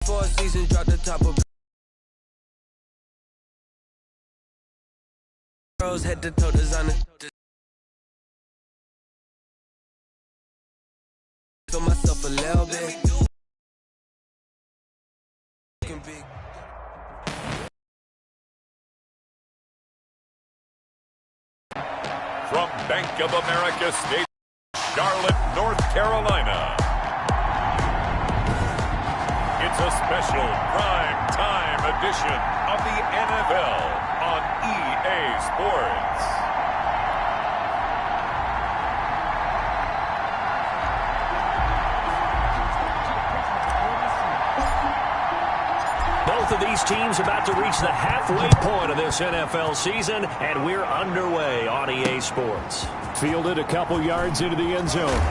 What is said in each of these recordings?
4 seasons, drop the top of girls, head to toe designer. Feel myself a little bit. From Bank of America Stadium, Charlotte, North Carolina. It's a special prime time edition of the NFL on EA Sports. Both of these teams about to reach the halfway point of this NFL season, and we're underway on EA Sports. Fielded a couple yards into the end zone.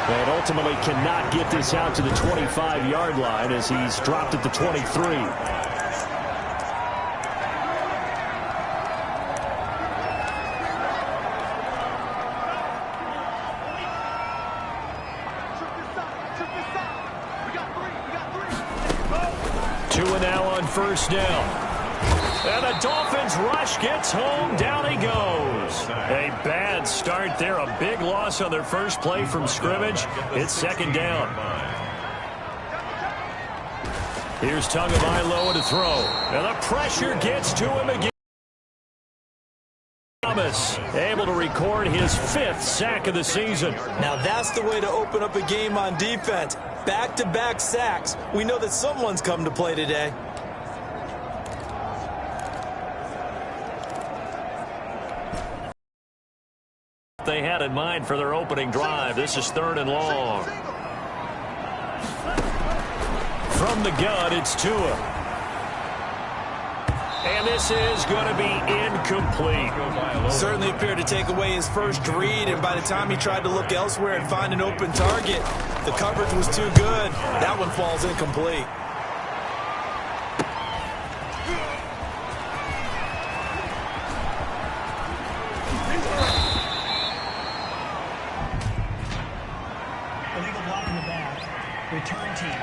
And ultimately cannot get this out to the 25-yard line as he's dropped at the 23. First down. And the Dolphins rush gets home. Down he goes. A bad start there. A big loss on their first play from scrimmage. It's second down. Here's Tagovailoa to throw. And the pressure gets to him again. Thomas able to record his 5th sack of the season. Now that's the way to open up a game on defense. Back-to-back sacks. We know that someone's come to play today. They had in mind for their opening drive. This is 3rd and long. From the gun, it's Tua. And this is going to be incomplete. Certainly appeared to take away his first read, and by the time he tried to look elsewhere and find an open target, the coverage was too good. That one falls incomplete. Return team.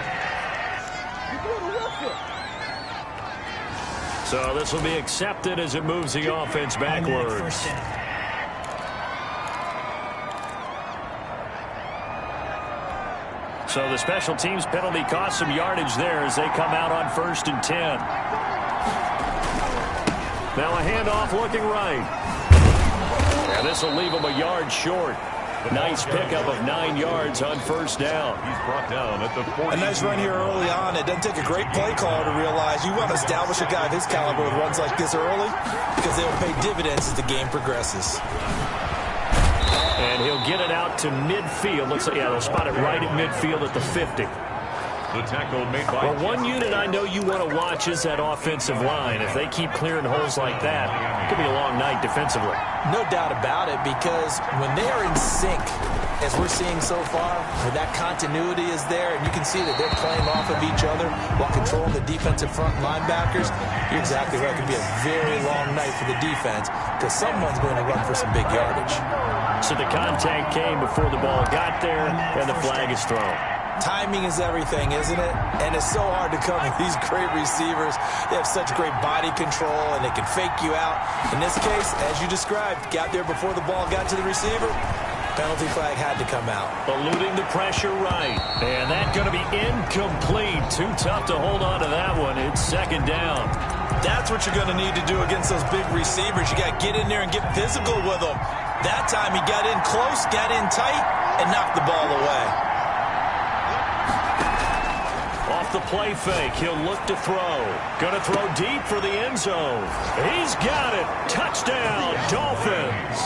So this will be accepted as it moves the offense backwards. So the special teams penalty cost some yardage there as they come out on 1st and 10. Now a handoff looking right. And this will leave them a yard short. Nice pickup of 9 yards on 1st down. He's brought down at the 40. A nice run here early on. It doesn't take a great play caller to realize you want to establish a guy of his caliber with runs like this early because they'll pay dividends as the game progresses. And he'll get it out to midfield. Looks like, yeah, they'll spot it right at midfield at the 50. The tackle made by... Well, one unit I know you want to watch is that offensive line. If they keep clearing holes like that, it could be a long night defensively. No doubt about it, because when they are in sync, as we're seeing so far, where that continuity is there, and you can see that they're playing off of each other while controlling the defensive front linebackers, you're exactly right. It could be a very long night for the defense because someone's going to run for some big yardage. So the contact came before the ball got there, and the flag is thrown. Timing is everything, isn't it? And it's so hard to cover these great receivers. They have such great body control, and they can fake you out. In this case, as you described, got there before the ball got to the receiver. Penalty flag had to come out. Eluding the pressure right. And that's going to be incomplete. Too tough to hold on to that one. It's second down. That's what you're going to need to do against those big receivers. You got to get in there and get physical with them. That time he got in close, got in tight, and knocked the ball away. Off the play fake, he'll look to throw. Going to throw deep for the end zone. He's got it. Touchdown, Dolphins.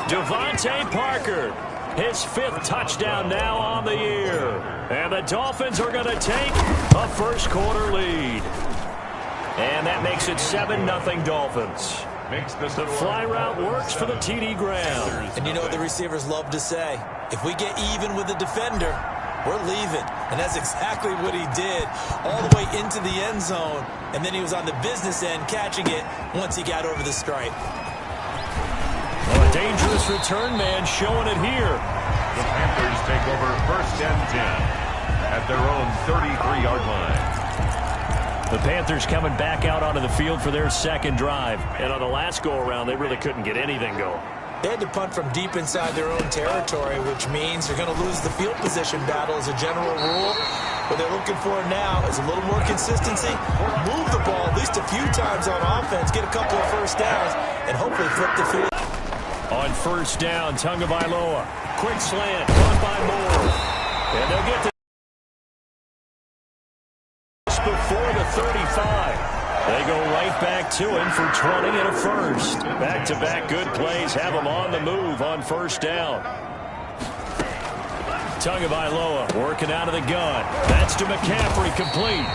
Devontae Parker, his 5th touchdown now on the year. And the Dolphins are going to take a first quarter lead. And that makes it 7-0 Dolphins. The fly route works for the TD ground. And you know what the receivers love to say? If we get even with the defender, we're leaving. And that's exactly what he did all the way into the end zone. And then he was on the business end catching it once he got over the stripe. Well, a dangerous return man showing it here. The Panthers take over 1st and 10. at their own 33-yard line. The Panthers coming back out onto the field for their second drive. And on the last go-around, they really couldn't get anything going. They had to punt from deep inside their own territory, which means they're going to lose the field position battle as a general rule. What they're looking for now is a little more consistency, move the ball at least a few times on offense, get a couple of first downs, and hopefully flip the field. On first down, Tagovailoa. Quick slant, caught by Moore. And they'll get this before the 35. They go right back to him for 20 and a first. Back-to-back good plays have him on the move on first down. Tagovailoa working out of the gun. That's to McCaffrey, complete.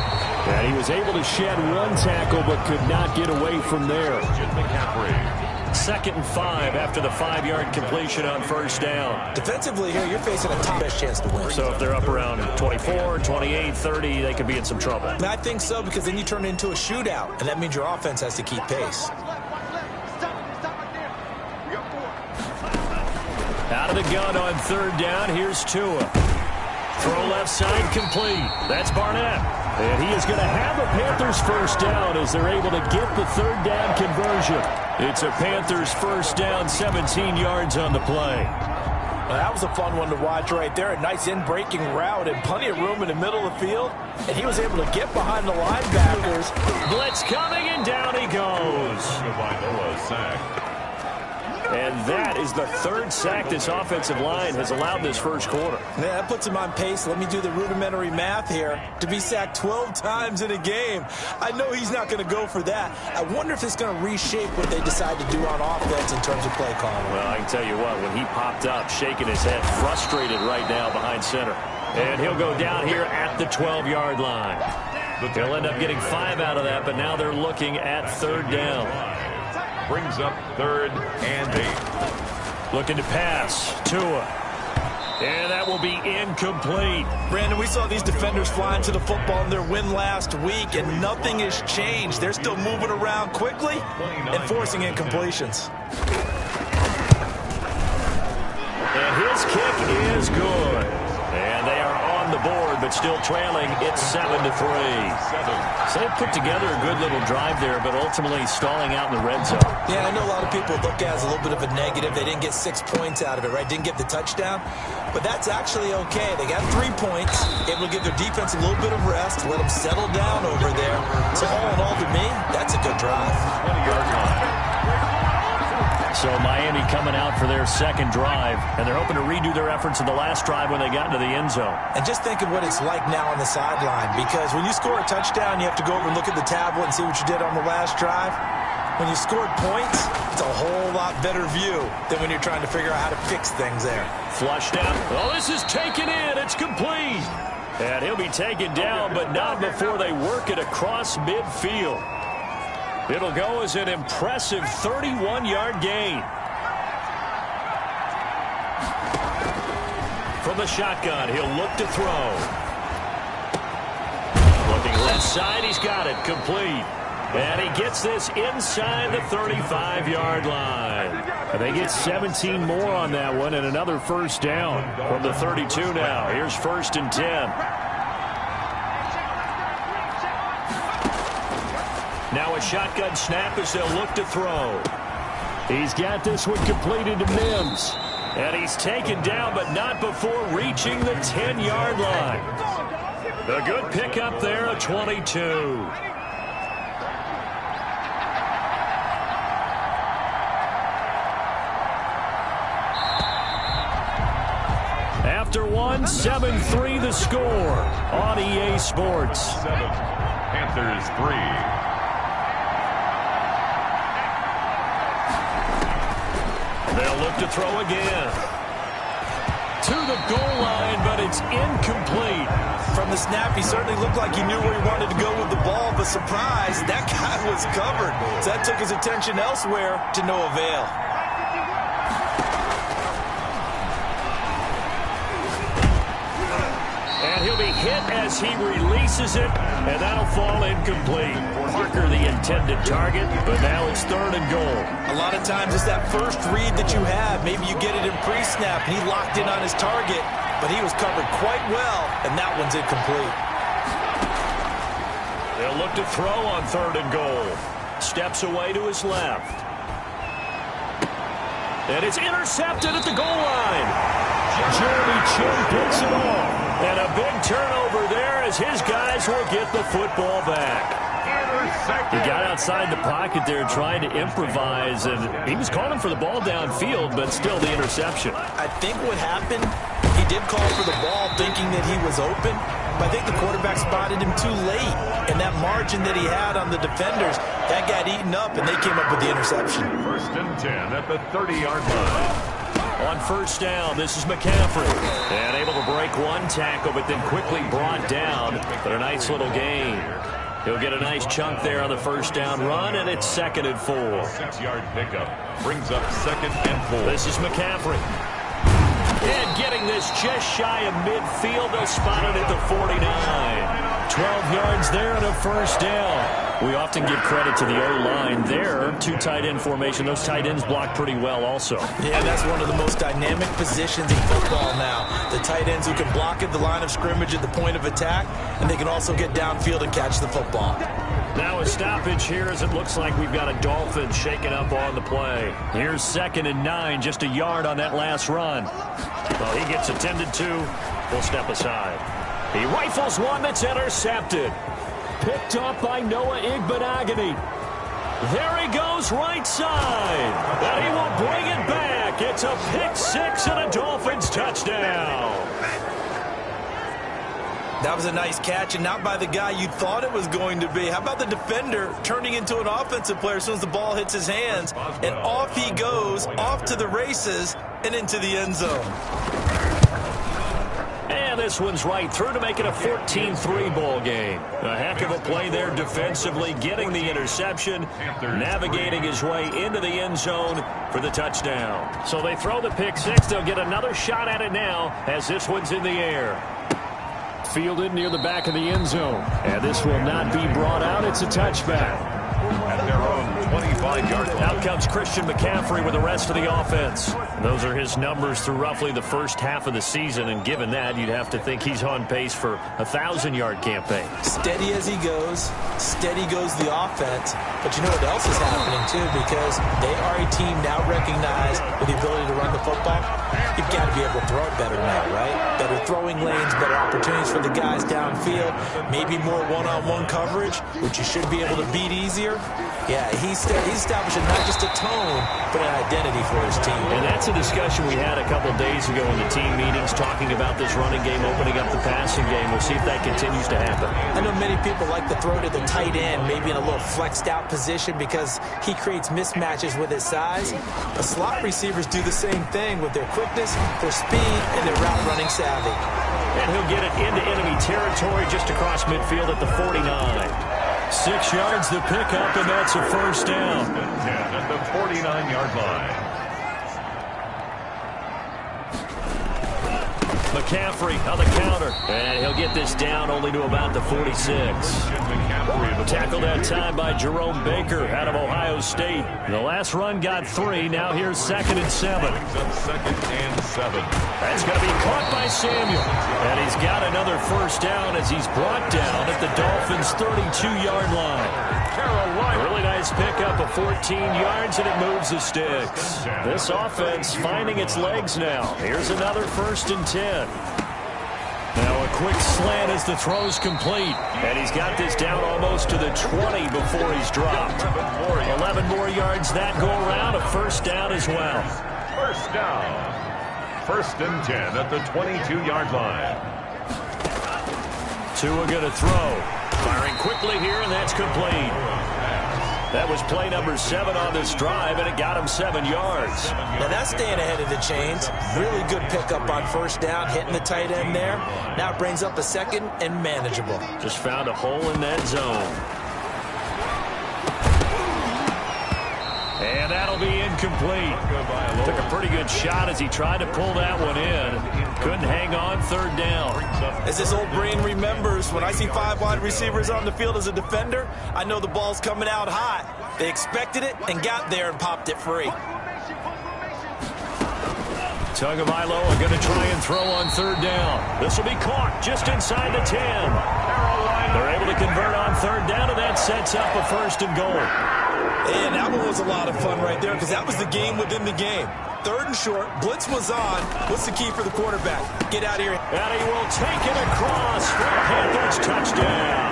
And he was able to shed one tackle but could not get away from there. McCaffrey. 2nd and 5 after the 5-yard completion on first down. Defensively here, you're facing a top best chance to win. So if they're up around 24, 28, 30, they could be in some trouble. And I think so, because then you turn it into a shootout, and that means your offense has to keep pace. Out of the gun on third down, here's Tua. Throw left side, complete. That's Barnett. And he is going to have a Panthers first down as they're able to get the third down conversion. It's a Panthers first down, 17 yards on the play. Well, that was a fun one to watch right there. A nice in-breaking route and plenty of room in the middle of the field. And he was able to get behind the linebackers. Blitz coming, and down he goes. Sack. And that is the third sack this offensive line has allowed this first quarter. Yeah, that puts him on pace. Let me do the rudimentary math here. To be sacked 12 times in a game. I know he's not going to go for that. I wonder if it's going to reshape what they decide to do on offense in terms of play calling. Well, I can tell you what, when he popped up, shaking his head, frustrated right now behind center. And he'll go down here at the 12-yard line. They'll end up getting 5 out of that, but now they're looking at third down. Brings up 3rd and 8. Looking to pass. Tua. And that will be incomplete. Brandon, we saw these defenders flying to the football in their win last week, and nothing has changed. They're still moving around quickly and forcing incompletions. And his kick is good. And they are on the board, but still trailing. It's 7-3. So they put together a good little drive there, but ultimately stalling out in the red zone. Yeah, I know a lot of people look at it as a little bit of a negative. They didn't get 6 points out of it, right? Didn't get the touchdown. But that's actually okay. They got 3 points, able to give their defense a little bit of rest, let them settle down over there. So all in all, to me, that's a good drive. 20-yard line. So Miami coming out for their second drive, and they're hoping to redo their efforts in the last drive when they got into the end zone. And just think of what it's like now on the sideline, because when you score a touchdown, you have to go over and look at the tablet and see what you did on the last drive. When you scored points, it's a whole lot better view than when you're trying to figure out how to fix things there. Flushed out. Oh, this is taken in. It's complete. And he'll be taken down, but not before they work it across midfield. It'll go as an impressive 31-yard gain. From the shotgun, he'll look to throw. Looking left side, he's got it, complete. And he gets this inside the 35-yard line. And they get 17 more on that one and another first down from the 32 now. Here's 1st and 10. Now a shotgun snap as they'll look to throw. He's got this one completed to Mims. And he's taken down, but not before reaching the 10-yard line. A good pickup there, a 22. After one, 7-3 the score on EA Sports. 7, Panthers 3. They'll look to throw again. To the goal line, but it's incomplete. From the snap, he certainly looked like he knew where he wanted to go with the ball, but surprise, that guy was covered. So that took his attention elsewhere to no avail. And he'll be hit as he releases it, and that'll fall incomplete. Parker, the intended target, but now it's 3rd and goal. A lot of times it's that first read that you have. Maybe you get it in pre-snap, and he locked in on his target. but he was covered quite well, and that one's incomplete. They'll look to throw on 3rd and goal. Steps away to his left. And it's intercepted at the goal line. Jeremy Chin picks it off. And a big turnover there as his guys will get the football back. He got outside the pocket there trying to improvise, and he was calling for the ball downfield, but still the interception. I think what happened, he did call for the ball thinking that he was open, but I think the quarterback spotted him too late, and that margin that he had on the defenders, that got eaten up, and they came up with the interception. 1st and 10 at the 30-yard line. On 1st down, this is McCaffrey. And able to break one tackle, but then quickly brought down. But a nice little gain. He'll get a nice chunk there on the 1st down run, and it's 2nd and 4. 6-yard pickup brings up 2nd and 4. This is McCaffrey. And getting this just shy of midfield, they'll spot it at the 49. 12 yards there and a 1st down. We often give credit to the O-line there. 2 tight end formation. Those tight ends block pretty well also. Yeah, that's one of the most dynamic positions in football now. The tight ends who can block at the line of scrimmage at the point of attack, and they can also get downfield and catch the football. Now a stoppage here as it looks like we've got a Dolphin shaking up on the play. Here's 2nd and 9, just a yard on that last run. Well, he gets attended to. We'll step aside. He rifles one that's intercepted. Picked up by Noah Igbenogany. There he goes right side. And he will bring it back. It's a pick 6 and a Dolphins touchdown. That was a nice catch, and not by the guy you thought it was going to be. How about the defender turning into an offensive player as soon as the ball hits his hands? And off he goes, off to the races, and into the end zone. And this one's right through to make it a 14-3 ball game. A heck of a play there defensively, getting the interception, navigating his way into the end zone for the touchdown. So they throw the pick 6. They'll get another shot at it now as this one's in the air. Fielded near the back of the end zone. And this will not be brought out. It's a touchback. At their own 25-yard line. Out comes Christian McCaffrey with the rest of the offense. Those are his numbers through roughly the first half of the season, and given that, you'd have to think he's on pace for a 1,000-yard campaign. Steady as he goes, steady goes the offense. But you know what else is happening, too, because they are a team now recognized with the ability to run the football. You've got to be able to throw it better now, right? Better throwing lanes, better opportunities for the guys downfield, maybe more one-on-one coverage, which you should be able to beat easier. Yeah, he's establishing not just a tone, but an identity for his team. And that's a discussion we had a couple days ago in the team meetings, talking about this running game, opening up the passing game. We'll see if that continues to happen. I know many people like to throw to the tight end, maybe in a little flexed out position because he creates mismatches with his size. But slot receivers do the same thing with their quickness, their speed, and their route running savvy. And he'll get it into enemy territory just across midfield at the 49. 6 yards the pickup, and that's a 1st down. 10 at the 49-yard line. McCaffrey on the counter, and he'll get this down only to about the 46. Tackled that time by Jerome Baker out of Ohio State. The last run got 3. Now here's 2nd and 7. 2nd and 7. That's going to be caught by Samuel. And he's got another 1st down as he's brought down at the Dolphins' 32-yard line. Really nice pickup of 14 yards, and it moves the sticks. This offense finding its legs now. Here's another 1st and 10. Now a quick slant as the throw's complete. And he's got this down almost to the 20 before he's dropped. 11 more yards that go around. A 1st down as well. 1st down. 1st and 10 at the 22-yard line. Tua going to throw. Firing quickly here, and that's complete. That was play number 7 on this drive, and it got him 7 yards. Now that's staying ahead of the chains. Really good pickup on 1st down, hitting the tight end there. Now it brings up a 2nd and manageable. Just found a hole in that zone. And that'll be incomplete. Took a pretty good shot as he tried to pull that one in. Couldn't hang on 3rd down. As this old brain remembers, when I see 5 wide receivers on the field as a defender, I know the ball's coming out hot. They expected it and got there and popped it free. Tagovailoa going to try and throw on third down. This will be caught just inside the 10. They're able to convert on third down, and that sets up a 1st and goal. And that one was a lot of fun right there because that was the game within the game. 3rd and short, blitz was on. What's the key for the quarterback? Get out here. And he will take it across for a Panthers touchdown.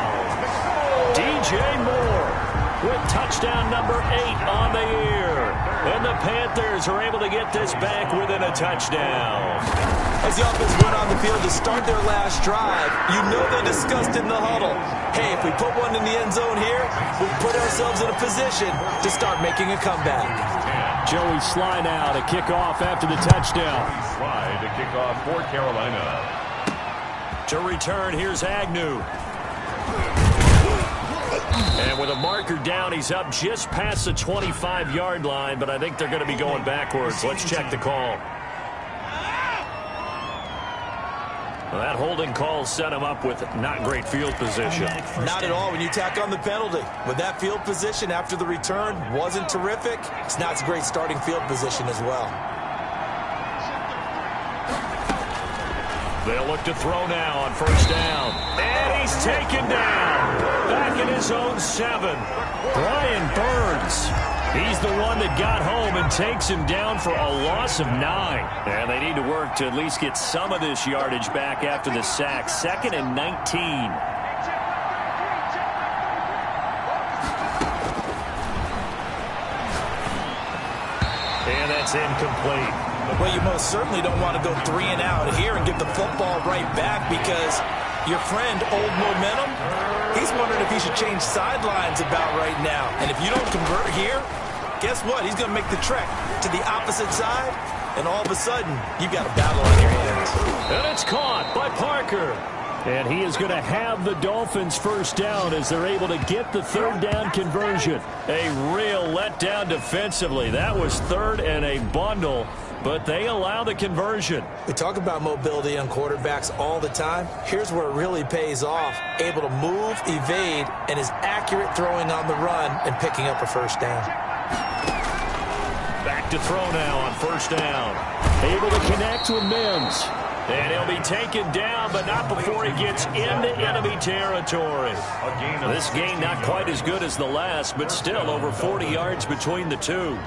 DJ Moore with touchdown number 8 on the year. And the Panthers are able to get this back within a touchdown. As the offense went on the field to start their last drive, you know they discussed in the huddle, hey, if we put one in the end zone here, we'll put ourselves in a position to start making a comeback. Joey Sly now to kick off after the touchdown. Sly to kick off for Carolina. To return, here's Agnew. And with a marker down, he's up just past the 25-yard line, but I think they're going to be going backwards. Let's check the call. Well, that holding call set him up with not great field position. Not at all when you tack on the penalty. With that field position after the return wasn't terrific, it's not a great starting field position as well. They'll look to throw now on 1st down. And he's taken down. Back in his own 7. Brian Burns. He's the one that got home and takes him down for a loss of 9. And they need to work to at least get some of this yardage back after the sack. 2nd and 19. And that's incomplete. Well, you most certainly don't want to go 3 and out here and give the football right back because your friend, Old Momentum, he's wondering if he should change sidelines about right now. And if you don't convert here, guess what? He's going to make the trek to the opposite side, and all of a sudden, you've got a battle on your hands. And it's caught by Parker. And he is going to have the Dolphins 1st down as they're able to get the 3rd down conversion. A real letdown defensively. That was 3rd and a bundle, but they allow the conversion. We talk about mobility on quarterbacks all the time. Here's where it really pays off. Able to move, evade, and is accurate throwing on the run and picking up a 1st down. Back to throw now on 1st down. Able to connect with Mims. And he'll be taken down, but not before he gets into enemy territory. This game not quite as good as the last, but still over 40 yards between the two.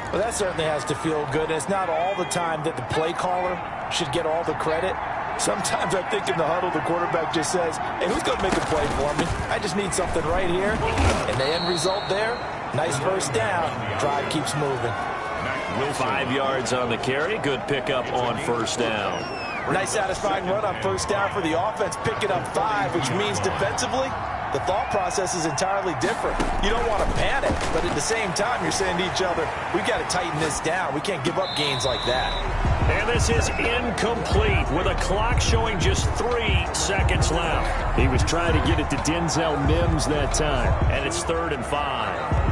Well, that certainly has to feel good. It's not all the time that the play caller should get all the credit. Sometimes I think in the huddle, the quarterback just says, hey, who's going to make a play for me? I just need something right here. And the end result there, nice 1st down. Drive keeps moving. 5 yards on the carry. Good pickup on 1st down. Nice satisfying run on 1st down for the offense. Picking up 5, which means defensively, the thought process is entirely different. You don't want to panic, but at the same time, you're saying to each other, we've got to tighten this down. We can't give up gains like that. And this is incomplete with a clock showing just 3 seconds left. He was trying to get it to Denzel Mims that time, and it's 3rd and 5.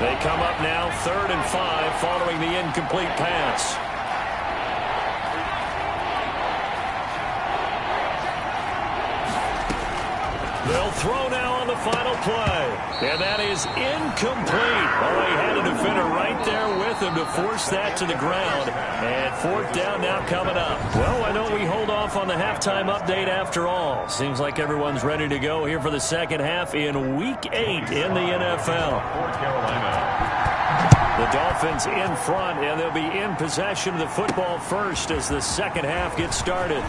They come up now 3rd and 5 following the incomplete pass. They'll throw now on the final play. And that is incomplete. Oh, he had a defender right there with him to force that to the ground. And 4th down now coming up. Well, why don't we hold off on the halftime update after all? Seems like everyone's ready to go here for the 2nd half in Week 8 in the NFL. The Dolphins in front, and they'll be in possession of the football first as the 2nd half gets started.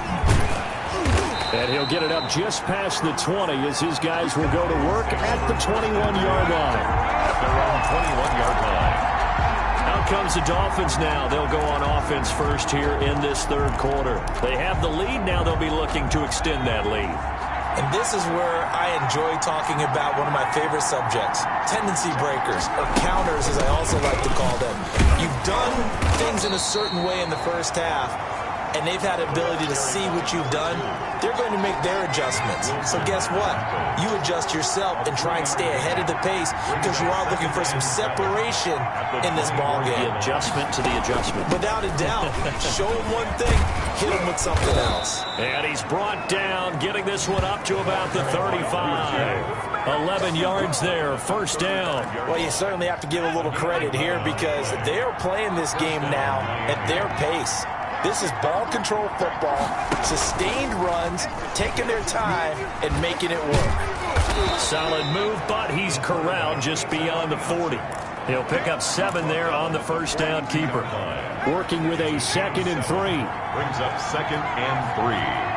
And he'll get it up just past the 20 as his guys will go to work at the 21-yard line. At their own 21-yard line. Out comes the Dolphins now. They'll go on offense first here in this 3rd quarter. They have the lead. Now they'll be looking to extend that lead. And this is where I enjoy talking about one of my favorite subjects, tendency breakers, or counters as I also like to call them. You've done things in a certain way in the 1st half. and they've had the ability to see what you've done, they're going to make their adjustments. So guess what? You adjust yourself and try and stay ahead of the pace because you are looking for some separation in this ball game. The adjustment to the adjustment. Without a doubt. Show him one thing, hit him with something else. And he's brought down, getting this one up to about the 35. 11 yards there, first down. Well, you certainly have to give a little credit here because they're playing this game now at their pace. This is ball control football, sustained runs, taking their time and making it work. Solid move, but he's corralled just beyond the 40. He'll pick up 7 there on the first down keeper. Working with a 2nd and 3. Brings up 2nd and 3.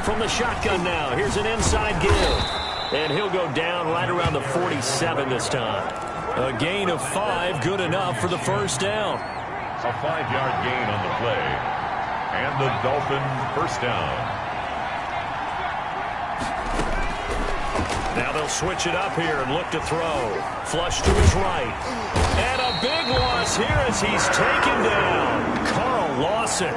From the shotgun now, here's an inside give. And he'll go down right around the 47 this time. A gain of 5, good enough for the first down. A 5-yard gain on the play. And the Dolphin first down. Now they'll switch it up here and look to throw. Flush to his right. And a big loss here as he's taken down. Carl Lawson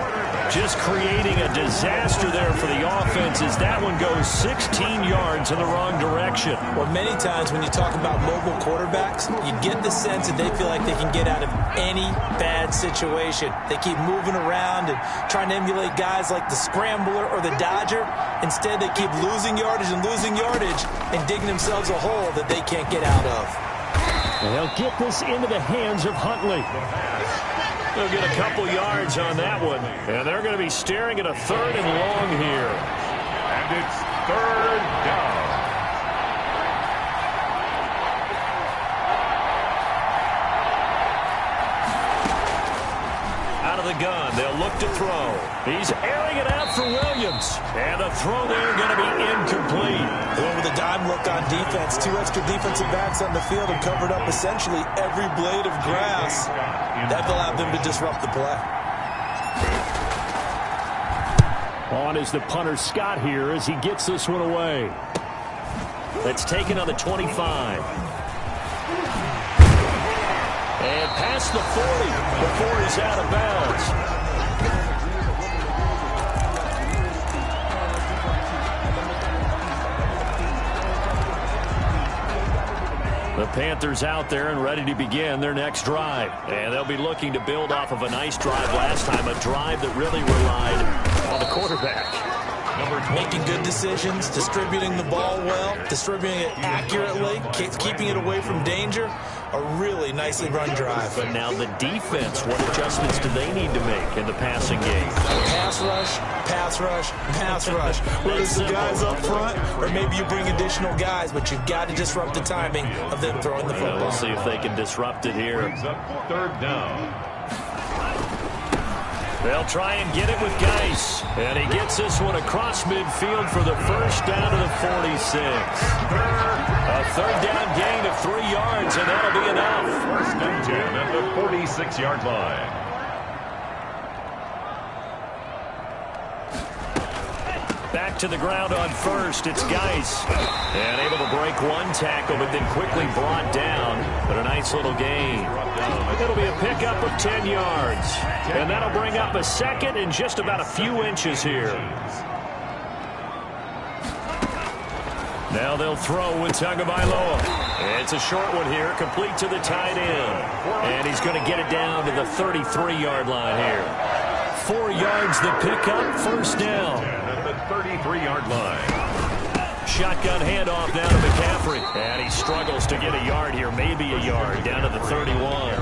just creating a disaster there for the offense as that one goes 16 yards in the wrong direction. Well, many times when you talk about mobile quarterbacks, you get the sense that they feel like they can get out of any bad situation. They keep moving around and trying to emulate guys like the Scrambler or the Dodger. Instead, they keep losing yardage and digging themselves a hole that they can't get out of. And they'll get this into the hands of Huntley. They'll get a couple yards on that one. And they're going to be staring at a 3rd and long here. And it's 3rd down. Out of the gun, they'll look to throw. He's airing it out for Williams. And the throw there going to be incomplete. Well, with a dime look on defense, 2 extra defensive backs on the field and covered up essentially every blade of grass. That allowed them to disrupt the play. On is the punter Scott here as he gets this one away. That's taken on the 25. And past the 40 before he's out of bounds. The Panthers out there and ready to begin their next drive. And they'll be looking to build off of a nice drive last time, a drive that really relied on the quarterback. Making good decisions, distributing the ball well, distributing it accurately, keeping it away from danger. A really nicely run drive. But now the defense, what adjustments do they need to make in the passing game? Pass rush, pass rush, pass rush. Whether it's the guys up front or maybe you bring additional guys, but you've got to disrupt the timing of them throwing the football. We'll see if they can disrupt it here. Brings up 3rd down. They'll try and get it with Geis. And he gets this one across midfield for the first down to the 46. A 3rd down gain of 3 yards, and that'll be enough. 1st and 10 at the 46-yard line. Back to the ground on first. It's Geis. And able to break one tackle, but then quickly brought down. But a nice little gain. It'll be a pickup of 10 yards. And that'll bring up a 2nd and just about a few inches here. Now they'll throw with Tagovailoa. It's a short one here, complete to the tight end. And he's going to get it down to the 33-yard line here. 4 yards the pickup, first down. At the 33-yard line. Shotgun handoff down to McCaffrey. And he struggles to get a yard here, maybe a yard, down to the 31.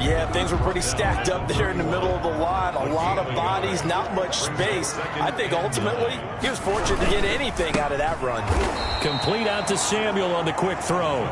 Yeah, things were pretty stacked up there in the middle of the line. A lot of bodies, not much space. I think ultimately he was fortunate to get anything out of that run. Complete out to Samuel on the quick throw.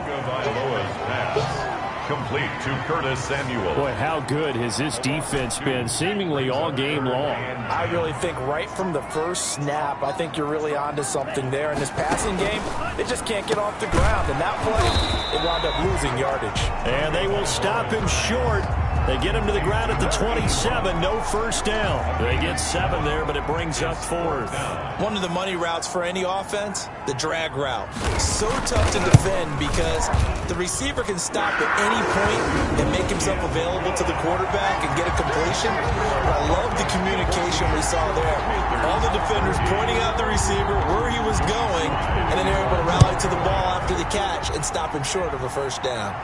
complete to Curtis Samuel. Boy, how good has this defense been seemingly all game long? I really think right from the first snap, I think you're really onto something there. In this passing game, they just can't get off the ground. And that play, they wound up losing yardage. And they will stop him short. They get him to the ground at the 27, no first down. They get 7 there, but it brings up 4th. One of the money routes for any offense, the drag route. So tough to defend because the receiver can stop at any point and make himself available to the quarterback and get a completion. But I love the communication we saw there. All the defenders pointing out the receiver, where he was going, and then they're able to rally to the ball after the catch and stop him short of a first down.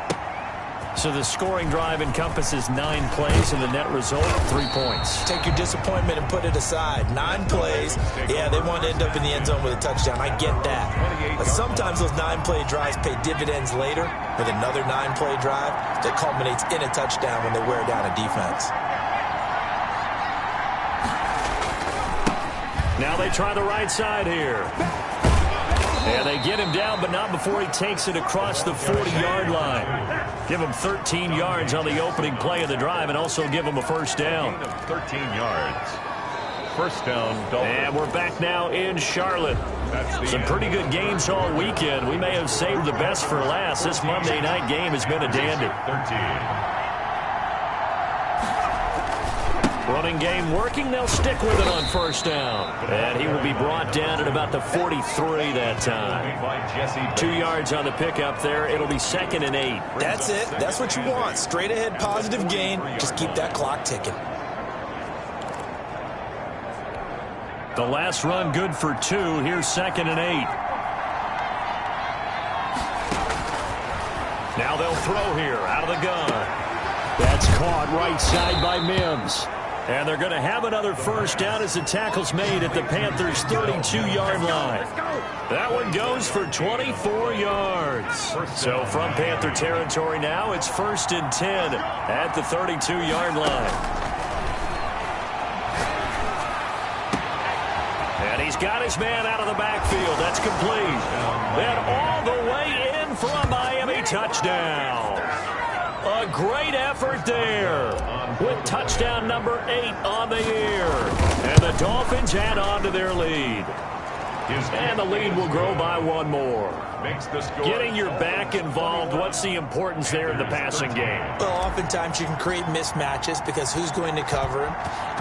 So the scoring drive encompasses 9 plays, and the net result, 3 points. Take your disappointment and put it aside. 9 plays. Yeah, they want to end up in the end zone with a touchdown. I get that. But sometimes those 9-play drives pay dividends later with another 9-play drive that culminates in a touchdown when they wear down a defense. Now they try the right side here. And they get him down, but not before he takes it across the 40-yard line. Give him 13 yards on the opening play of the drive and also give him a first down. 13 yards. First down, Dolphins. And we're back now in Charlotte. Some pretty good games all weekend. We may have saved the best for last. This Monday night game has been a dandy. 13. Running game working. They'll stick with it on first down. And he will be brought down at about the 43 that time. 2 yards on the pickup there. It'll be 2nd and 8. That's it. That's what you want. Straight ahead positive gain. Just keep that clock ticking. The last run good for 2. Here's 2nd and 8. Now they'll throw here out of the gun. That's caught right side by Mims. And they're going to have another first down as the tackle's made at the Panthers' 32-yard line. That one goes for 24 yards. So from Panther territory now, it's 1st and 10 at the 32-yard line. And he's got his man out of the backfield. That's complete. And all the way in for a Miami touchdown. A great effort there with touchdown number 8 on the year. And the Dolphins add on to their lead. And the lead will grow by 1 more. Getting your back involved, what's the importance there in the passing game? Well, oftentimes you can create mismatches because who's going to cover him?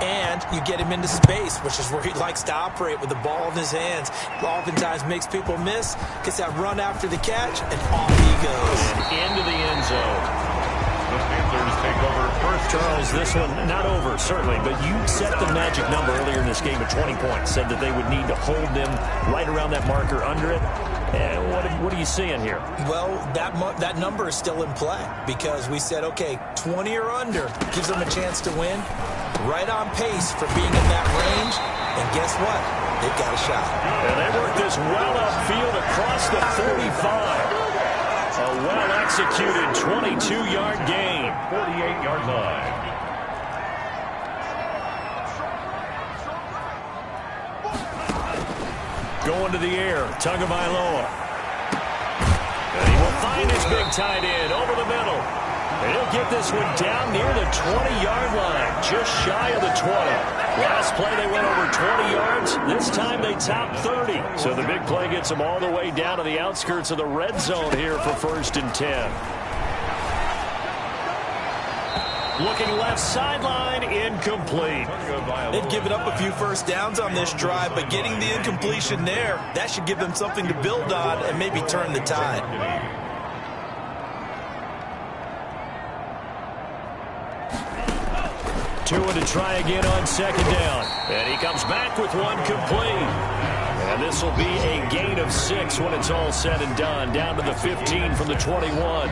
And you get him into space, which is where he likes to operate with the ball in his hands. Oftentimes makes people miss, gets that run after the catch, and off he goes. And into the end zone. The Panthers take over first. Charles, this one not over, certainly, but you set the magic number earlier in this game at 20 points. Said that they would need to hold them right around that marker under it. And what are you seeing here? Well, that number is still in play because we said, okay, 20 or under gives them a chance to win. Right on pace for being in that range. And guess what? They've got a shot. And they work this well upfield across the 45. A well-executed 22-yard gain. 48-yard line. Going to the air, Tagovailoa. And he will find his big tight end over the middle. And he'll get this one down near the 20-yard line, just shy of the 20. Last play they went over 20 yards. This time they topped 30. So the big play gets them all the way down to the outskirts of the red zone here for 1st and 10. Looking left sideline, incomplete. They've given up a few first downs on this drive, but getting the incompletion there, that should give them something to build on and maybe turn the tide. Tua to try again on 2nd down. And he comes back with one complete. And this will be a gain of 6 when it's all said and done. Down to the 15 from the 21.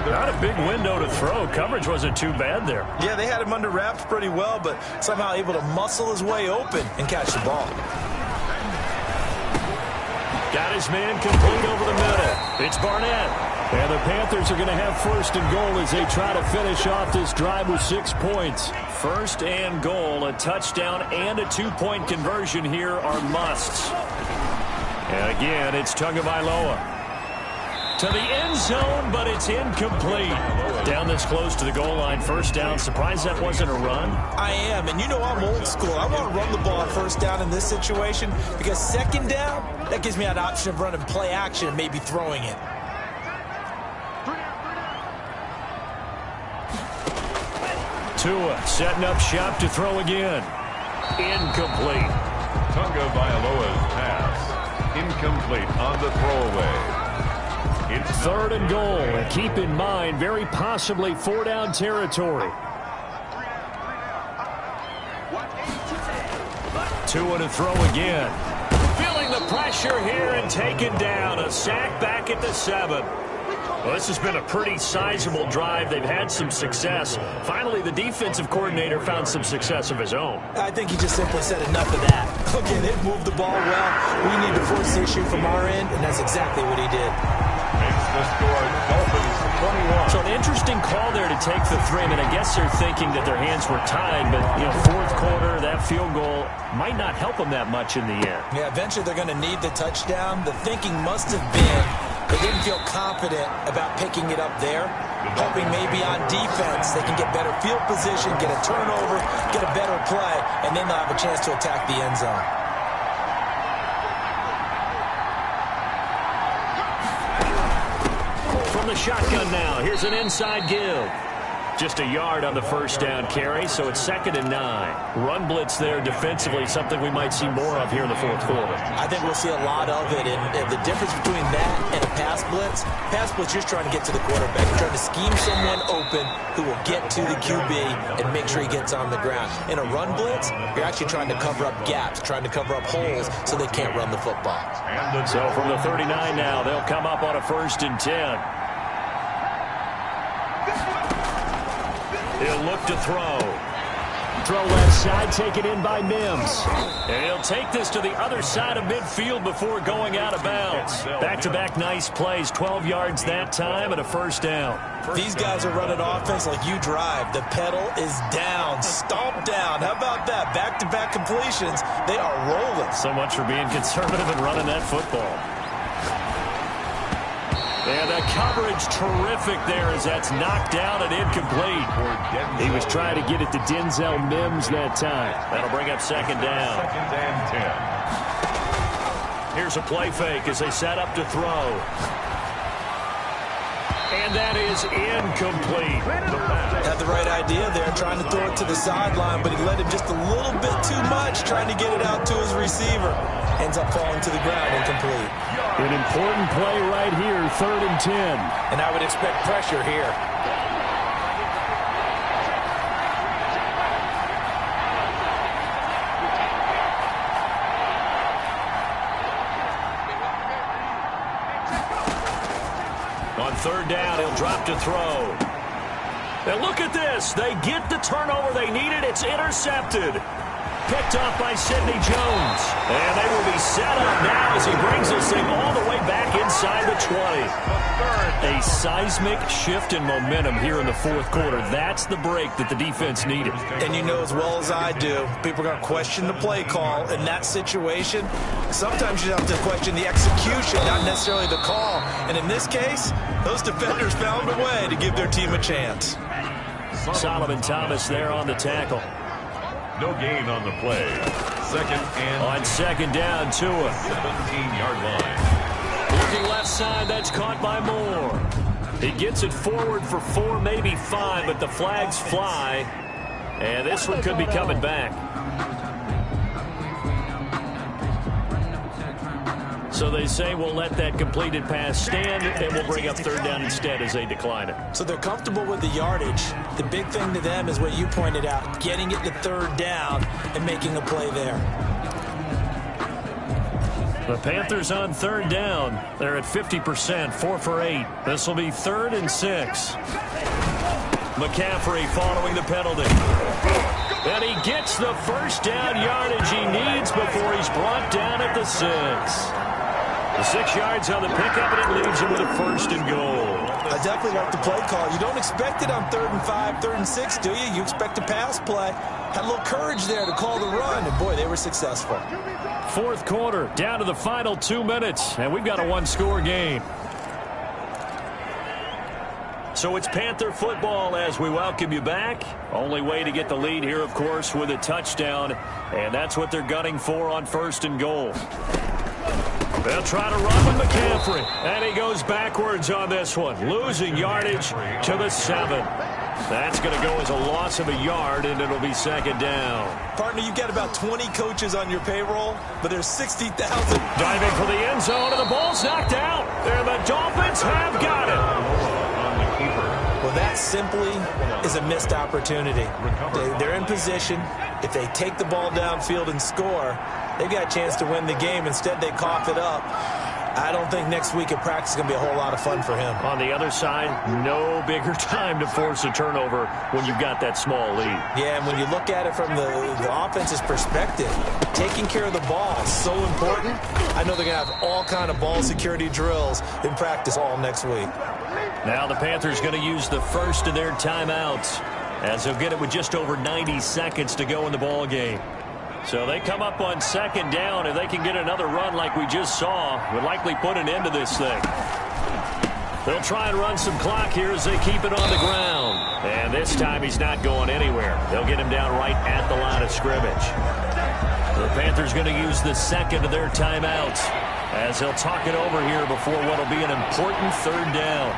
Not a big window to throw. Coverage wasn't too bad there. Yeah, they had him under wraps pretty well, but somehow able to muscle his way open and catch the ball. Got his man complete over the middle. It's Barnett. And the Panthers are going to have 1st and goal as they try to finish off this drive with 6 points. 1st and goal, a touchdown and a 2-point conversion here are musts. And again, it's Tagovailoa. To the end zone, but it's incomplete. Down this close to the goal line, first down. Surprised that wasn't a run? I am, and you know I'm old school. I want to run the ball first down in this situation because second down, that gives me an option of running play action and maybe throwing it. Tua setting up shop to throw again. Incomplete. Tunga Bailoa's pass. Incomplete on the throwaway. It's Third and goal, and keep in mind, very possibly four-down territory. Tua to throw again. Feeling the pressure here and taken down. A sack back at the 7. Well, this has been a pretty sizable drive. They've had some success. Finally, the defensive coordinator found some success of his own. I think he just simply said enough of that. Okay, they've moved the ball well. We need to force the issue from our end, and that's exactly what he did. makes the score Dolphins 21. So an interesting call there to take the 3. I mean, I guess they're thinking that their hands were tied, but, you know, fourth quarter, that field goal might not help them that much in the end. Yeah, eventually they're going to need the touchdown. The thinking must have been they didn't feel confident about picking it up there, hoping maybe on defense they can get better field position, get a turnover, get a better play, and then they'll have a chance to attack the end zone. From the shotgun now, here's an inside give. Just a yard on the first down carry, so it's 2nd and 9. Run blitz there defensively, something we might see more of here in the fourth quarter. I think we'll see a lot of it, and the difference between that and a pass blitz, you're just trying to get to the quarterback. You're trying to scheme someone open who will get to the QB and make sure he gets on the ground. In a run blitz, you're actually trying to cover up gaps, trying to cover up holes so they can't run the football. So from the 39 now, they'll come up on a 1st and 10. He'll look to throw. Throw left side, taken in by Mims. And he'll take this to the other side of midfield before going out of bounds. Back-to-back nice plays, 12 yards that time and a first down. These guys are running offense like you drive. The pedal is down, stomp down. How about that? Back-to-back completions. They are rolling. So much for being conservative and running that football. And the coverage terrific there as that's knocked down and incomplete. He was trying to get it to Denzel Mims that time. That'll bring up 2nd down. 2nd and 10. Here's a play fake as they set up to throw. And that is incomplete. Had the right idea there, trying to throw it to the sideline, but he let him just a little bit too much, trying to get it out to his receiver. Ends up falling to the ground, incomplete. An important play right here, 3rd and 10. And I would expect pressure here. On 3rd down, he'll drop to throw. And look at this. They get the turnover they needed. It's intercepted. Picked off by Sidney Jones. And they will be set up now as he brings this thing all the way back inside the 20. A seismic shift in momentum here in the fourth quarter. That's the break that the defense needed. And you know as well as I do, people are going to question the play call in that situation. Sometimes you have to question the execution, not necessarily the call. And in this case, those defenders found a way to give their team a chance. Solomon Thomas there on the tackle. No gain on the play. 2nd and on 2nd down, Tua. 17-yard line. Looking left side, that's caught by Moore. He gets it forward for 4, maybe 5, but the flags fly. And this one could be coming back. So they say we'll let that completed pass stand, and we'll bring up 3rd down instead as they decline it. So they're comfortable with the yardage. The big thing to them is what you pointed out, getting it to 3rd down and making a play there. The Panthers on 3rd down. They're at 50%, 4 for 8. This will be 3rd and 6. McCaffrey following the penalty. And he gets the first down yardage he needs before he's brought down at the 6. The 6 yards on the pickup, and it leaves him with a 1st and goal. I definitely like the play call. You don't expect it on 3rd and 5, 3rd and 6, do you? You expect a pass play. Had a little courage there to call the run, and boy, they were successful. Fourth quarter, down to the final 2 minutes, and we've got a 1-score game. So it's Panther football as we welcome you back. Only way to get the lead here, of course, with a touchdown. And that's what they're gunning for on 1st and goal. They'll try to run with McCaffrey. And he goes backwards on this one, losing yardage to the 7. That's going to go as a loss of a yard, and it'll be 2nd down. Partner, you've got about 20 coaches on your payroll, but there's 60,000. Diving for the end zone, and the ball's knocked out. And the Dolphins have got it. Well, that simply is a missed opportunity. They're in position. If they take the ball downfield and score, they've got a chance to win the game. Instead, they cough it up. I don't think next week at practice is going to be a whole lot of fun for him. On the other side, no bigger time to force a turnover when you've got that small lead. Yeah, and when you look at it from the offense's perspective, taking care of the ball is so important. I know they're going to have all kind of ball security drills in practice all next week. Now the Panthers going to use the first of their timeouts as they'll get it with just over 90 seconds to go in the ball game. So they come up on 2nd down. If they can get another run like we just saw, would likely put an end to this thing. They'll try and run some clock here as they keep it on the ground. And this time he's not going anywhere. They'll get him down right at the line of scrimmage. The Panthers going to use the 2nd of their timeouts as they'll talk it over here before what will be an important 3rd down.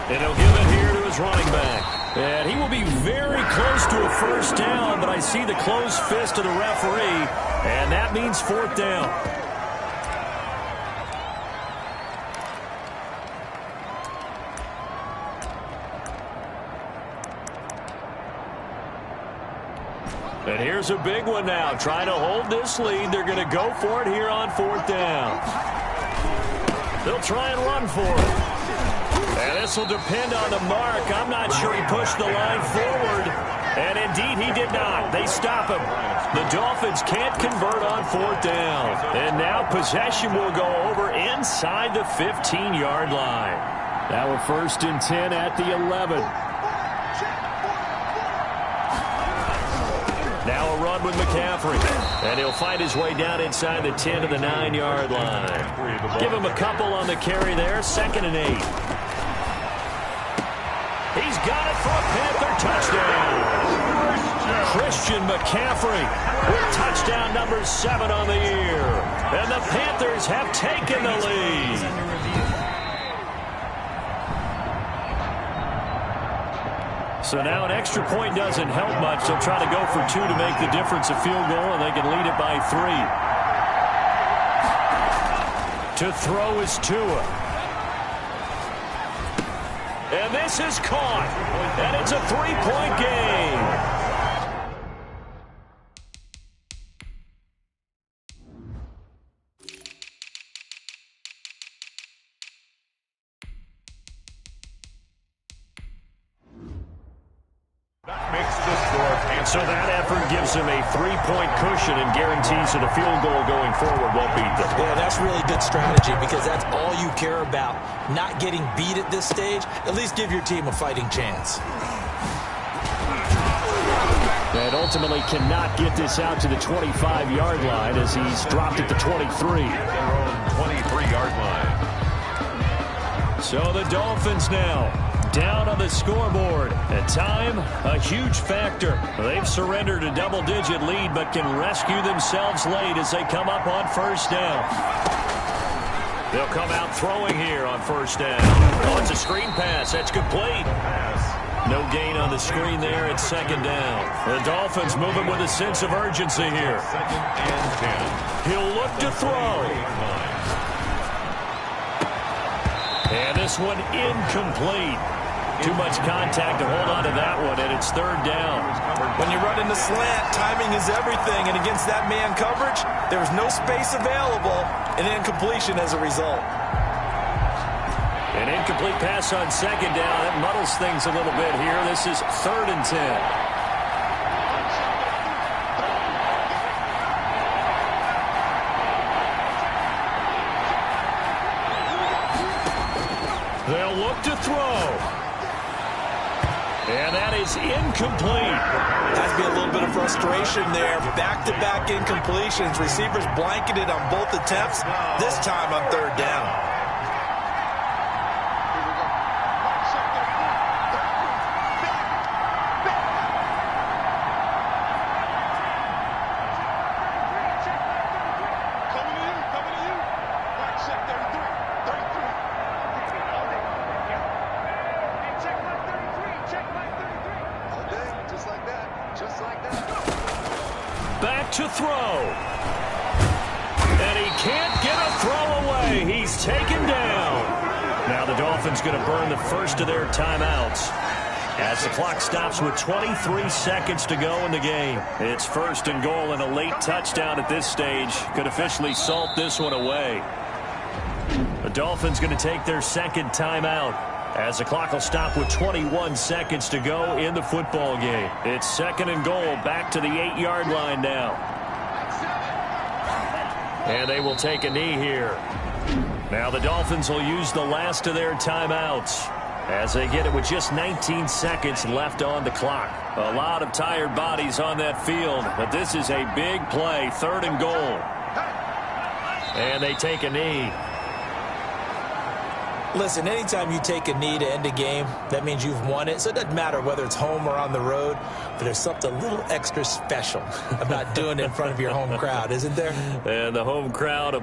And he'll give it here to his running back. And he will be very close to a 1st down, but I see the closed fist of the referee, and that means 4th down. And here's a big one now. Trying to hold this lead. They're going to go for it here on 4th down. They'll try and run for it. And this will depend on the mark. I'm not sure he pushed the line forward. And indeed, he did not. They stop him. The Dolphins can't convert on 4th down. And now possession will go over inside the 15-yard line. Now we're 1st and 10 at the 11. Now a run with McCaffrey. And he'll find his way down inside the 10 to the 9-yard line. Give him a couple on the carry there. 2nd and 8. He's got it for a Panther touchdown. Christian McCaffrey with touchdown number 7 on the year. And the Panthers have taken the lead. So now an extra point doesn't help much. They'll try to go for 2 to make the difference a field goal, and they can lead it by 3. To throw is Tua. And this is caught. And it's a 3-point game. So that effort gives him a 3-point cushion and guarantees that a field goal going forward won't beat them. Yeah, that's really good strategy because that's all you care about. Not getting beat at this stage. At least give your team a fighting chance. And ultimately cannot get this out to the 25-yard line as he's dropped at the 23. Their own 23-yard line. So the Dolphins now down on the scoreboard. At time, a huge factor. They've surrendered a double-digit lead but can rescue themselves late as they come up on 1st down. They'll come out throwing here on 1st down. Oh, it's a screen pass. That's complete. No gain on the screen there at 2nd down. The Dolphins moving with a sense of urgency here. 2nd and 10. He'll look to throw. And this one incomplete. Too much contact to hold on to that one, and it's 3rd down. When you run in the slant, timing is everything, and against that man coverage, there was no space available, and incompletion as a result. An incomplete pass on 2nd down. That muddles things a little bit here. This is 3rd and 10. They'll look to throw. And that is incomplete. Has to be a little bit of frustration there. Back-to-back incompletions. Receivers blanketed on both attempts, this time on 3rd down. back to throw. And he can't get a throw away. He's taken down. Now the Dolphins going to burn the first of their timeouts as the clock stops with 23 seconds to go in the game. It's 1st and goal, and a late touchdown at this stage could officially salt this one away. The Dolphins going to take their second timeout as the clock will stop with 21 seconds to go in the football game. It's 2nd and goal, back to the 8-yard line now. And they will take a knee here. Now the Dolphins will use the last of their timeouts as they get it with just 19 seconds left on the clock. A lot of tired bodies on that field, but this is a big play, 3rd and goal. And they take a knee. Listen, anytime you take a knee to end a game, that means you've won it. So it doesn't matter whether it's home or on the road, but there's something a little extra special about doing it in front of your home crowd, isn't there? And the home crowd